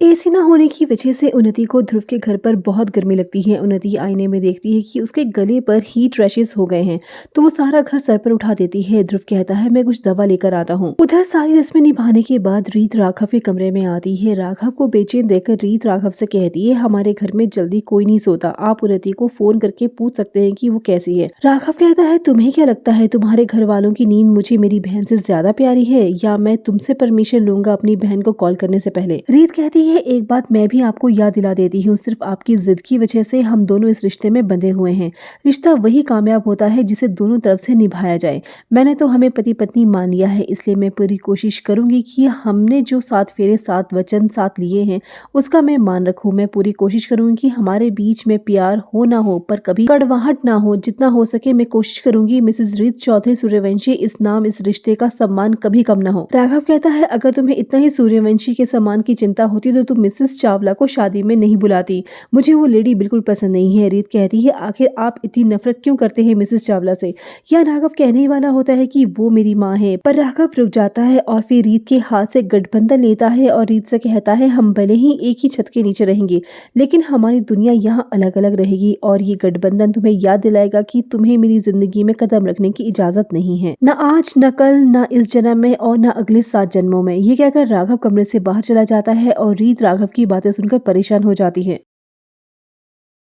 AC ना होने की वजह से उन्नति को ध्रुव के घर पर बहुत गर्मी लगती है। उन्नति आईने में देखती है कि उसके गले पर हीट रैशेस हो गए हैं, तो वो सारा घर सर पर उठा देती है। ध्रुव कहता है मैं कुछ दवा लेकर आता हूँ। उधर सारी रस्में निभाने के बाद रीत राघव के कमरे में आती है। राघव को बेचैन देखकर रीत राघव से कहती है हमारे घर में जल्दी कोई नहीं सोता, आप उन्नति को फोन करके पूछ सकते हैं कि वो कैसी है। राघव कहता है तुम्हें क्या लगता है तुम्हारे घर वालों की नींद मुझे मेरी बहन से ज्यादा प्यारी है, या मैं तुमसे परमिशन लूंगा अपनी बहन को कॉल करने से पहले। रीत कहती है एक बात मैं भी आपको याद दिला देती हूँ, सिर्फ आपकी जिद की वजह से हम दोनों इस रिश्ते में बंधे हुए हैं। रिश्ता वही कामयाब होता है जिसे दोनों तरफ से निभाया जाए। मैंने तो हमें पति पत्नी मान लिया है, इसलिए मैं पूरी कोशिश करूंगी कि हमने जो 7 फेरे 7 वचन साथ लिए हैं उसका मैं मान रखूं। मैं पूरी कोशिश करूंगी कि हमारे बीच में प्यार हो ना हो पर कभी कड़वाहट ना हो। जितना हो सके मैं कोशिश करूंगी मिसेस रीत चौधरी सूर्यवंशी इस नाम इस रिश्ते का सम्मान कभी कम ना हो। राघव कहता है अगर तुम्हें इतना ही सूर्यवंशी के सम्मान की चिंता होती तो तुम मिसेस चावला को शादी में नहीं बुलाती, मुझे वो लेडी बिल्कुल पसंद नहीं है। रीत कहती है आखिर आप इतनी नफरत क्यों करते हैं मिसेस चावला से। या राघव कहने वाला होता है कि वो मेरी माँ है, पर राघव रुक जाता है और फिर रीत के हाथ से गठबंधन लेता है और रीत से कहता है हम भले ही एक ही छत के नीचे रहेंगे, लेकिन हमारी दुनिया यहाँ अलग अलग रहेगी और ये गठबंधन तुम्हें याद दिलाएगा कि तुम्हें मेरी जिंदगी में कदम रखने की इजाजत नहीं है, न आज न कल न इस जन्म में और न अगले 7 जन्मों में। ये कहकर राघव कमरे से बाहर चला जाता है और रीत राघव की बातें सुनकर परेशान हो जाती है।